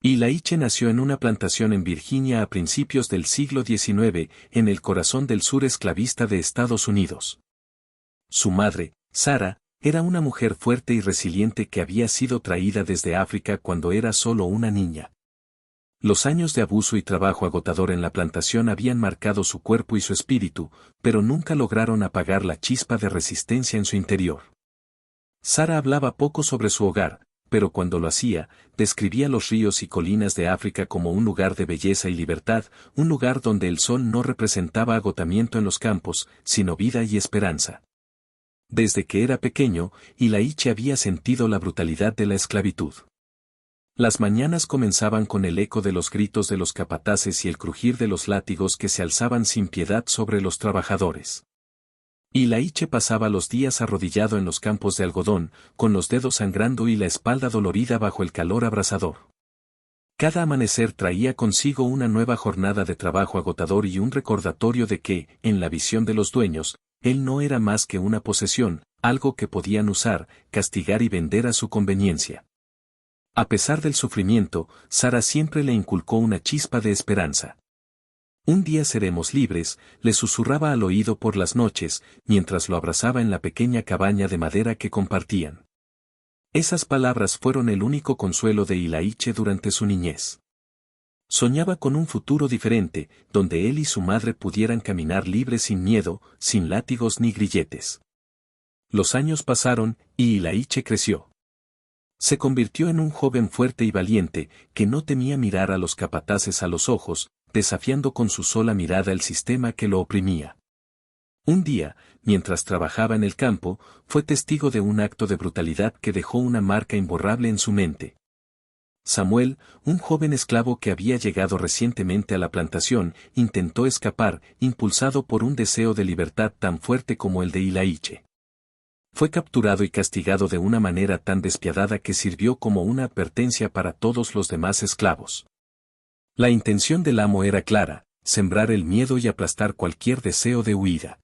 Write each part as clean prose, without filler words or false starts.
Ilaiche nació en una plantación en Virginia a principios del siglo XIX, en el corazón del sur esclavista de Estados Unidos. Su madre, Sara, era una mujer fuerte y resiliente que había sido traída desde África cuando era solo una niña. Los años de abuso y trabajo agotador en la plantación habían marcado su cuerpo y su espíritu, pero nunca lograron apagar la chispa de resistencia en su interior. Sara hablaba poco sobre su hogar, pero cuando lo hacía, describía los ríos y colinas de África como un lugar de belleza y libertad, un lugar donde el sol no representaba agotamiento en los campos, sino vida y esperanza. Desde que era pequeño, Ilaiche había sentido la brutalidad de la esclavitud. Las mañanas comenzaban con el eco de los gritos de los capataces y el crujir de los látigos que se alzaban sin piedad sobre los trabajadores. Ilaiche pasaba los días arrodillado en los campos de algodón, con los dedos sangrando y la espalda dolorida bajo el calor abrasador. Cada amanecer traía consigo una nueva jornada de trabajo agotador y un recordatorio de que, en la visión de los dueños, él no era más que una posesión, algo que podían usar, castigar y vender a su conveniencia. A pesar del sufrimiento, Sara siempre le inculcó una chispa de esperanza. Un día seremos libres, le susurraba al oído por las noches, mientras lo abrazaba en la pequeña cabaña de madera que compartían. Esas palabras fueron el único consuelo de Ilaiche durante su niñez. Soñaba con un futuro diferente, donde él y su madre pudieran caminar libres sin miedo, sin látigos ni grilletes. Los años pasaron, y Ilaiche creció. Se convirtió en un joven fuerte y valiente, que no temía mirar a los capataces a los ojos, desafiando con su sola mirada el sistema que lo oprimía. Un día, mientras trabajaba en el campo, fue testigo de un acto de brutalidad que dejó una marca imborrable en su mente. Samuel, un joven esclavo que había llegado recientemente a la plantación, intentó escapar, impulsado por un deseo de libertad tan fuerte como el de Ilaiche. Fue capturado y castigado de una manera tan despiadada que sirvió como una advertencia para todos los demás esclavos. La intención del amo era clara, sembrar el miedo y aplastar cualquier deseo de huida.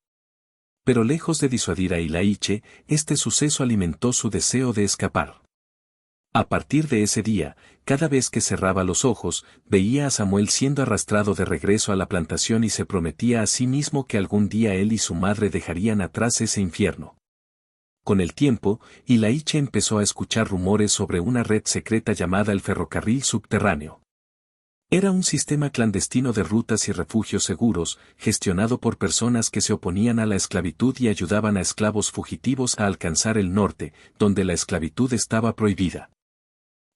Pero lejos de disuadir a Ilaiche, este suceso alimentó su deseo de escapar. A partir de ese día, cada vez que cerraba los ojos, veía a Samuel siendo arrastrado de regreso a la plantación y se prometía a sí mismo que algún día él y su madre dejarían atrás ese infierno. Con el tiempo, Ilaiche empezó a escuchar rumores sobre una red secreta llamada el ferrocarril subterráneo. Era un sistema clandestino de rutas y refugios seguros, gestionado por personas que se oponían a la esclavitud y ayudaban a esclavos fugitivos a alcanzar el norte, donde la esclavitud estaba prohibida.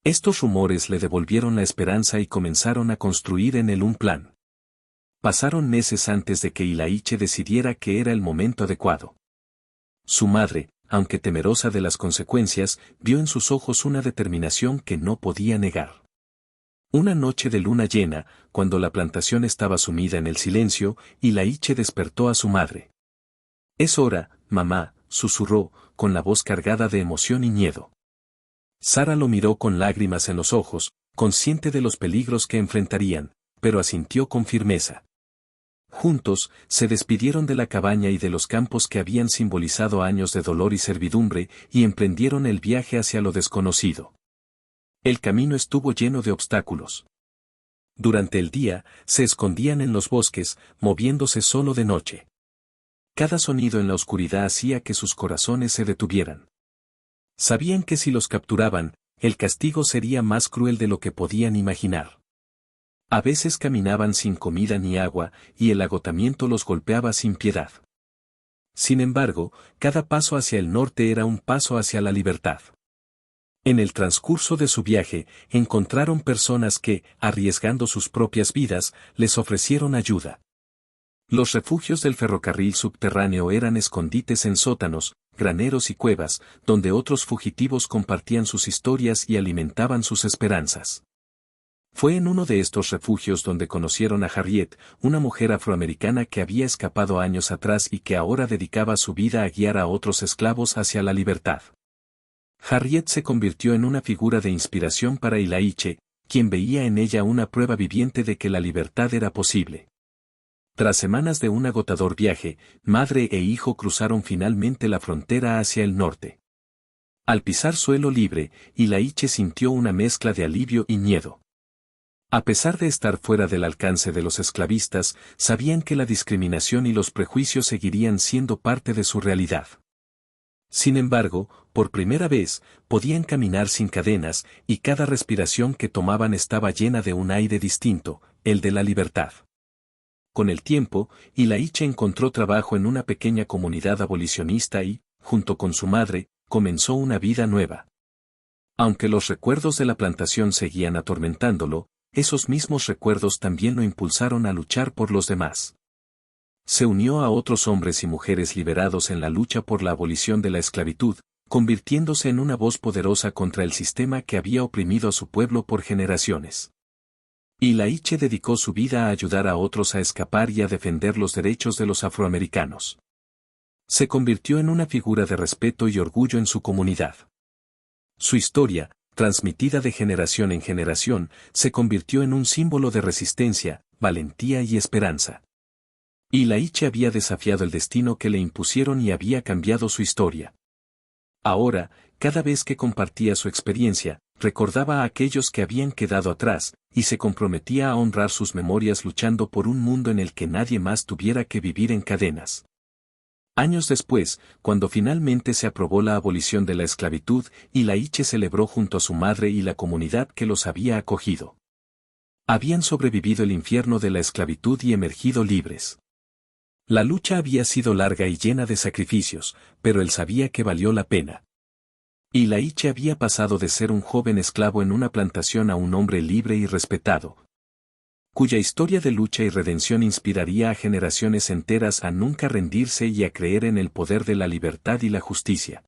Estos rumores le devolvieron la esperanza y comenzaron a construir en él un plan. Pasaron meses antes de que Ilaiche decidiera que era el momento adecuado. Su madre, aunque temerosa de las consecuencias, vio en sus ojos una determinación que no podía negar. Una noche de luna llena, cuando la plantación estaba sumida en el silencio, Ilaiche despertó a su madre. «Es hora, mamá», susurró, con la voz cargada de emoción y miedo. Sara lo miró con lágrimas en los ojos, consciente de los peligros que enfrentarían, pero asintió con firmeza. Juntos, se despidieron de la cabaña y de los campos que habían simbolizado años de dolor y servidumbre, y emprendieron el viaje hacia lo desconocido. El camino estuvo lleno de obstáculos. Durante el día, se escondían en los bosques, moviéndose solo de noche. Cada sonido en la oscuridad hacía que sus corazones se detuvieran. Sabían que si los capturaban, el castigo sería más cruel de lo que podían imaginar. A veces caminaban sin comida ni agua, y el agotamiento los golpeaba sin piedad. Sin embargo, cada paso hacia el norte era un paso hacia la libertad. En el transcurso de su viaje, encontraron personas que, arriesgando sus propias vidas, les ofrecieron ayuda. Los refugios del ferrocarril subterráneo eran escondites en sótanos, graneros y cuevas, donde otros fugitivos compartían sus historias y alimentaban sus esperanzas. Fue en uno de estos refugios donde conocieron a Harriet, una mujer afroamericana que había escapado años atrás y que ahora dedicaba su vida a guiar a otros esclavos hacia la libertad. Harriet se convirtió en una figura de inspiración para Ilaiche, quien veía en ella una prueba viviente de que la libertad era posible. Tras semanas de un agotador viaje, madre e hijo cruzaron finalmente la frontera hacia el norte. Al pisar suelo libre, Ilaiche sintió una mezcla de alivio y miedo. A pesar de estar fuera del alcance de los esclavistas, sabían que la discriminación y los prejuicios seguirían siendo parte de su realidad. Sin embargo, por primera vez, podían caminar sin cadenas, y cada respiración que tomaban estaba llena de un aire distinto, el de la libertad. Con el tiempo, Ilaiche encontró trabajo en una pequeña comunidad abolicionista y, junto con su madre, comenzó una vida nueva. Aunque los recuerdos de la plantación seguían atormentándolo, esos mismos recuerdos también lo impulsaron a luchar por los demás. Se unió a otros hombres y mujeres liberados en la lucha por la abolición de la esclavitud, convirtiéndose en una voz poderosa contra el sistema que había oprimido a su pueblo por generaciones. Ilaiche dedicó su vida a ayudar a otros a escapar y a defender los derechos de los afroamericanos. Se convirtió en una figura de respeto y orgullo en su comunidad. Su historia, transmitida de generación en generación, se convirtió en un símbolo de resistencia, valentía y esperanza. Ilaiche había desafiado el destino que le impusieron y había cambiado su historia. Ahora, cada vez que compartía su experiencia, recordaba a aquellos que habían quedado atrás, y se comprometía a honrar sus memorias luchando por un mundo en el que nadie más tuviera que vivir en cadenas. Años después, cuando finalmente se aprobó la abolición de la esclavitud, Ilaiche celebró junto a su madre y la comunidad que los había acogido. Habían sobrevivido el infierno de la esclavitud y emergido libres. La lucha había sido larga y llena de sacrificios, pero él sabía que valió la pena. Ilaiche había pasado de ser un joven esclavo en una plantación a un hombre libre y respetado, cuya historia de lucha y redención inspiraría a generaciones enteras a nunca rendirse y a creer en el poder de la libertad y la justicia.